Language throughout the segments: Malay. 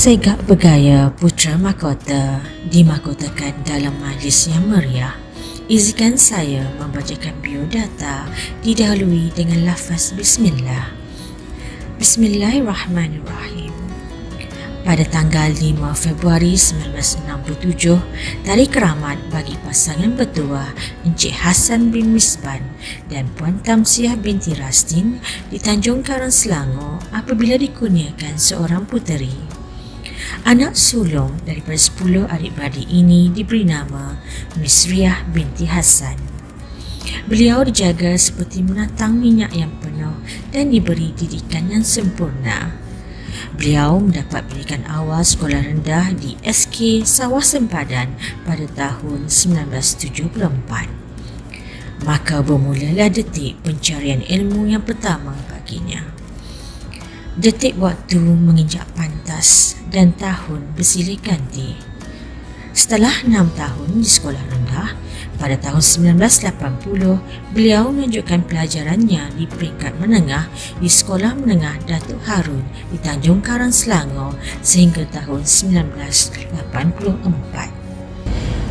Segak bergaya Putra Mahkota dimahkotakan dalam majlis yang meriah. Izinkan saya membacakan biodata didahului dengan lafaz Bismillah. Bismillahirrahmanirrahim. Pada tanggal 5 Februari 1967, tarikh keramat bagi pasangan bertuah Encik Hassan bin Misban dan Puan Tamsiah binti Rastin di Tanjung Karang, Selangor apabila dikurniakan seorang puteri. Anak sulung daripada 10 adik-beradik ini diberi nama Misriah binti Hassan. Beliau dijaga seperti menatang minyak yang penuh dan diberi didikan yang sempurna. Beliau mendapat pendidikan awal sekolah rendah di SK Sawah Sempadan pada tahun 1974. Maka bermulalah detik pencarian ilmu yang pertama baginya. Detik waktu menginjak pantas dan tahun bersilih ganti. Setelah 6 tahun di sekolah rendah, pada tahun 1980, beliau melanjutkan pelajarannya di peringkat menengah di Sekolah Menengah Datuk Harun di Tanjung Karang, Selangor sehingga tahun 1984.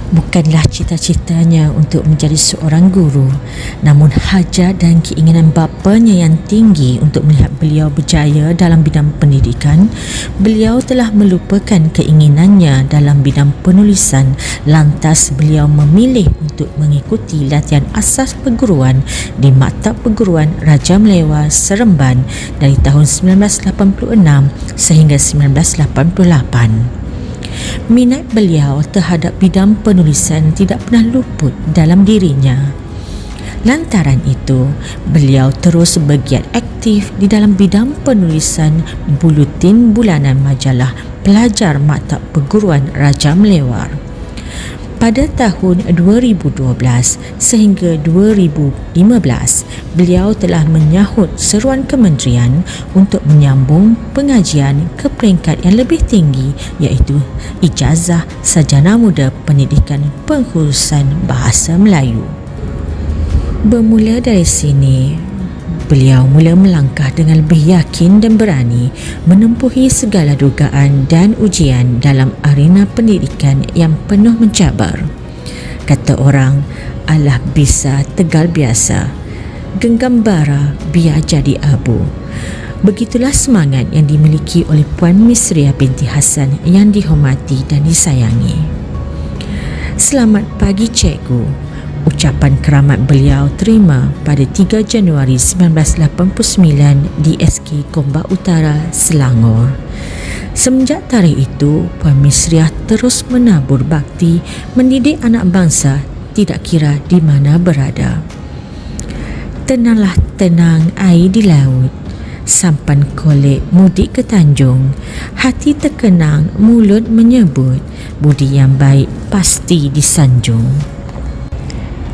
Bukanlah cita-citanya untuk menjadi seorang guru, namun hajat dan keinginan bapanya yang tinggi untuk melihat beliau berjaya dalam bidang pendidikan, beliau telah melupakan keinginannya dalam bidang penulisan. Lantas beliau memilih untuk mengikuti latihan asas perguruan di Maktab Perguruan Raja Melewar Seremban dari tahun 1986 sehingga 1988. Minat beliau terhadap bidang penulisan tidak pernah luput dalam dirinya. Lantaran itu, beliau terus bergiat aktif di dalam bidang penulisan buletin bulanan majalah Pelajar Maktab Perguruan Raja Melewar. Pada tahun 2012 sehingga 2015, beliau telah menyahut seruan kementerian untuk menyambung pengajian ke peringkat yang lebih tinggi iaitu Ijazah Sarjana Muda Pendidikan Pengkhususan Bahasa Melayu. Bermula dari sini, beliau mula melangkah dengan lebih yakin dan berani menempuhi segala dugaan dan ujian dalam arena pendidikan yang penuh mencabar. Kata orang, alah bisa tegal biasa, genggam bara biar jadi abu. Begitulah semangat yang dimiliki oleh Puan Misriah binti Hassan yang dihormati dan disayangi. Selamat pagi cikgu. Ucapan keramat beliau terima pada 3 Januari 1989 di SK Gombak Utara, Selangor. Semenjak tarikh itu, Puan Misriah terus menabur bakti mendidik anak bangsa tidak kira di mana berada. Tenanglah tenang air di laut, sampan kolek mudik ke Tanjung, hati terkenang mulut menyebut, budi yang baik pasti disanjung.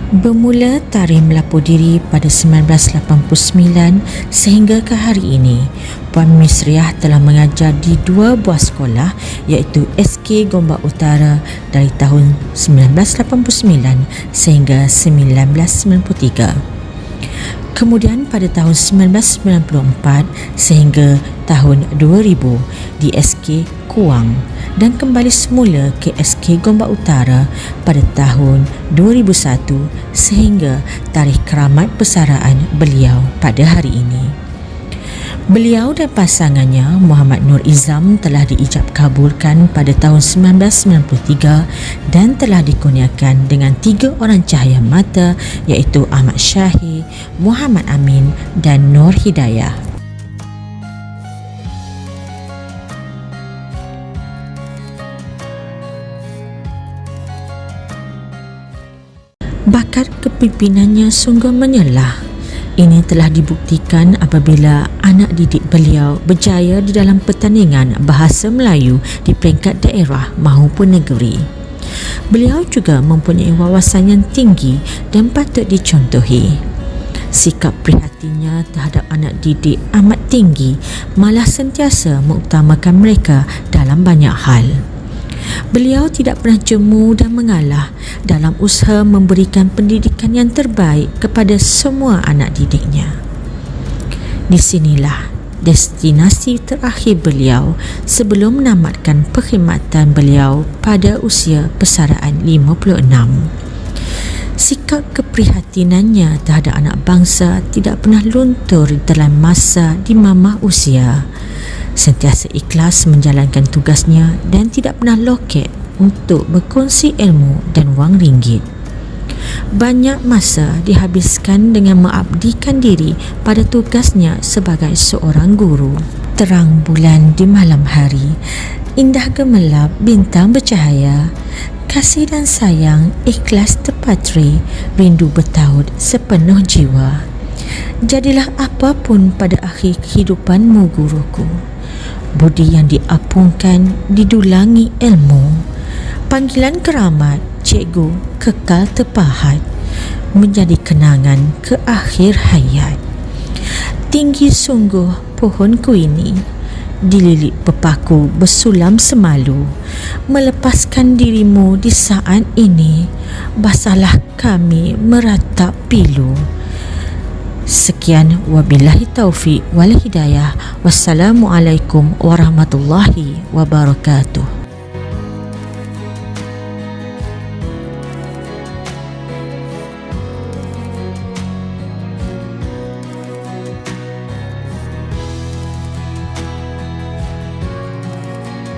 Bermula tarikh melapor diri pada 1989 sehingga ke hari ini, Puan Misriah telah mengajar di 2 buah sekolah iaitu SK Gombak Utara dari tahun 1989 sehingga 1993. Kemudian pada tahun 1994 sehingga tahun 2000 di SK Kuang dan kembali semula ke SK Gombak Utara pada tahun 2001 sehingga tarikh keramat persaraan beliau pada hari ini. Beliau dan pasangannya Muhammad Nur Izam telah diijab kabulkan pada tahun 1993 dan telah dikurniakan dengan 3 orang cahaya mata iaitu Ahmad Syahir, Muhammad Amin dan Nur Hidayah. Bakat kepimpinannya sungguh menyelah. Ini telah dibuktikan apabila anak didik beliau berjaya di dalam pertandingan bahasa Melayu di peringkat daerah maupun negeri. Beliau juga mempunyai wawasan yang tinggi dan patut dicontohi. Sikap prihatinnya terhadap anak didik amat tinggi, malah sentiasa mengutamakan mereka dalam banyak hal. Beliau tidak pernah jemu dan mengalah dalam usaha memberikan pendidikan yang terbaik kepada semua anak didiknya. Di sinilah destinasi terakhir beliau sebelum menamatkan perkhidmatan beliau pada usia persaraan 56. Sikap keprihatinannya terhadap anak bangsa tidak pernah luntur dalam masa di mamah usia. Sentiasa ikhlas menjalankan tugasnya dan tidak pernah loket untuk berkongsi ilmu dan wang ringgit. Banyak masa dihabiskan dengan mengabdikan diri pada tugasnya sebagai seorang guru. Terang bulan di malam hari, indah gemerlap bintang bercahaya, kasih dan sayang ikhlas terpatri, rindu bertaut sepenuh jiwa. Jadilah apapun pada akhir kehidupanmu guruku. Budi yang diapungkan didulangi ilmu. Panggilan keramat cikgu kekal terpahat, menjadi kenangan ke akhir hayat. Tinggi sungguh pohonku ini, dililit pepaku bersulam semalu. Melepaskan dirimu di saat ini, basahlah kami meratap pilu. Sekian, wabillahi taufiq wal hidayah. Wassalamualaikum warahmatullahi wabarakatuh.